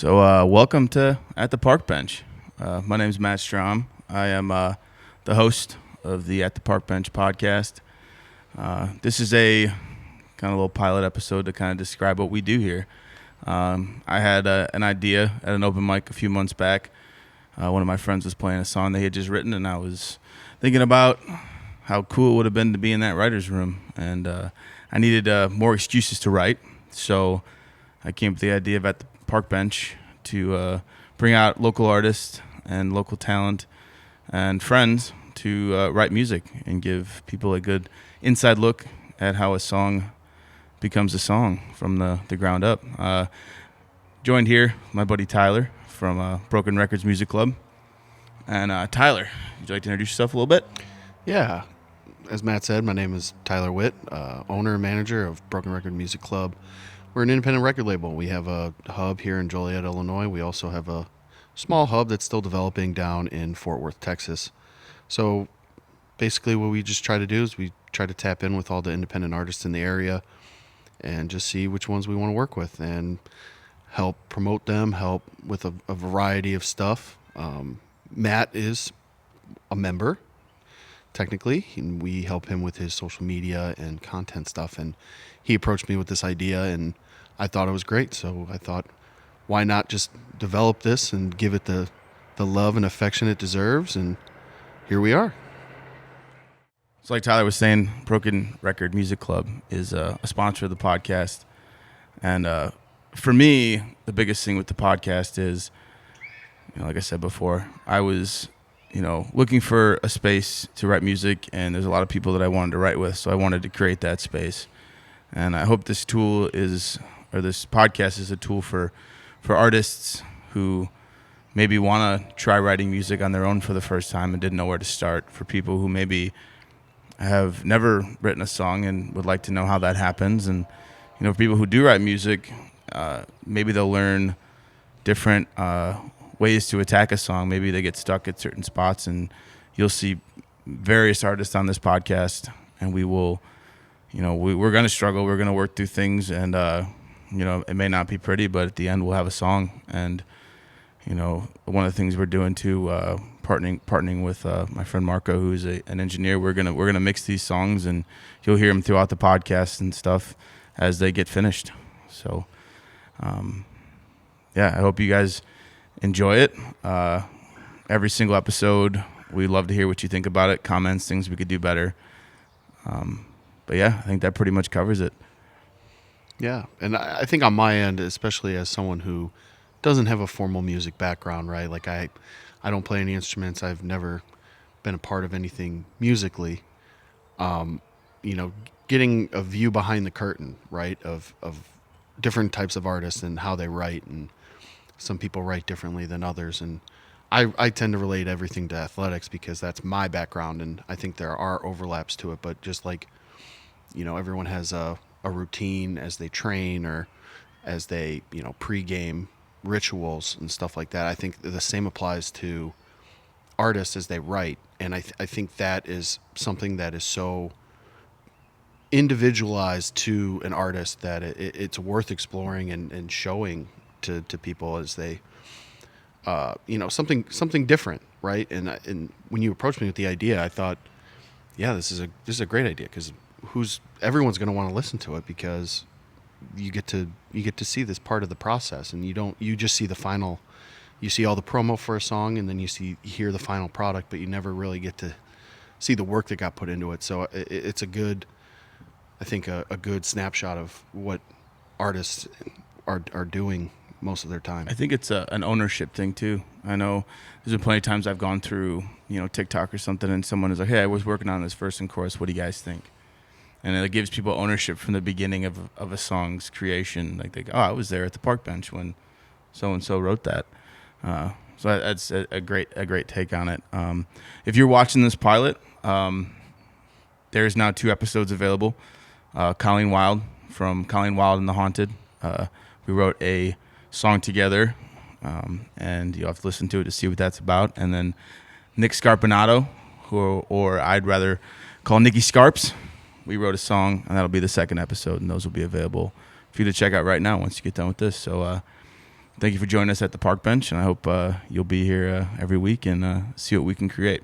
Welcome to At the Park Bench. My name is Matt Strom. I am the host of the At the Park Bench podcast. This is a kind of little pilot episode to kind of describe what we do here. I had an idea at an open mic a few months back. One of my friends was playing a song that he had just written, and I was thinking about how cool it would have been to be in that writer's room. And I needed more excuses to write, so I came up with the idea of At the Park Bench to bring out local artists and local talent and friends to write music and give people a good inside look at how a song becomes a song from the ground up. Joined here, my buddy Tyler from Broken Records Music Club. And Tyler, would you like to introduce yourself a little bit? Yeah. As Matt said, my name is Tyler Witt, owner and manager of Broken Record Music Club. We're an independent record label. We have a hub here in Joliet, Illinois. We also have a small hub that's still developing down in Fort Worth, Texas. So basically what we just try to do is we try to tap in with all the independent artists in the area and just see which ones we want to work with and help promote them, help with a variety of stuff. Matt is a member, technically, and we help him with his social media and content stuff. And he approached me with this idea, and I thought it was great. So I thought, why not just develop this and give it the love and affection it deserves? And here we are. So like Tyler was saying, Broken Record Music Club is a sponsor of the podcast. And for me, the biggest thing with the podcast is, like I said before, I was looking for a space to write music, and there's a lot of people that I wanted to write with, so I wanted to create that space. And I hope this podcast is a tool for artists who maybe want to try writing music on their own for the first time and didn't know where to start, for people who maybe have never written a song and would like to know how that happens. And for people who do write music, maybe they'll learn different ways to attack a song. Maybe they get stuck at certain spots, and you'll see various artists on this podcast, and we will, we're going to struggle. We're going to work through things, and, it may not be pretty, but at the end we'll have a song. And, one of the things we're doing too, partnering with my friend Marco, who's an engineer, we're going to mix these songs, and you'll hear them throughout the podcast and stuff as they get finished. So, I hope you guys enjoy it. Every single episode, we'd love to hear what you think about it, comments, things we could do better. But I think that pretty much covers it. Yeah, and I think on my end, especially as someone who doesn't have a formal music background, right? Like I don't play any instruments. I've never been a part of anything musically. Getting a view behind the curtain, right, of different types of artists and how they write, and some people write differently than others. And I tend to relate everything to athletics because that's my background, and I think there are overlaps to it. But just like, everyone has a routine as they train or as they, pregame rituals and stuff like that. I think the same applies to artists as they write. And I think that is something that is so individualized to an artist that it's worth exploring and showing to people as they, something different, right? And when you approached me with the idea, I thought, yeah, this is a great idea, because everyone's going to want to listen to it, because you get to see this part of the process, and you just see the final, you see all the promo for a song, and then you hear the final product, but you never really get to see the work that got put into it. So it's a good snapshot of what artists are doing most of their time. I think it's an ownership thing too. I know there's been plenty of times I've gone through, TikTok or something, and someone is like, "Hey, I was working on this verse and chorus. What do you guys think?" And it gives people ownership from the beginning of a song's creation. Like, I was there at the park bench when so and so wrote that. So that's a great take on it. If you're watching this pilot, there's now 2 episodes available. Colleen Wild from Colleen Wild and the Haunted. We wrote a song together, and you'll have to listen to it to see what that's about. And then Nick Scarpinato, or I'd rather call Nicky Scarps. We wrote a song, and that'll be the 2nd episode, and those will be available for you to check out right now once you get done with this. So, Thank you for joining us at the Park Bench, and I hope you'll be here every week and see what we can create.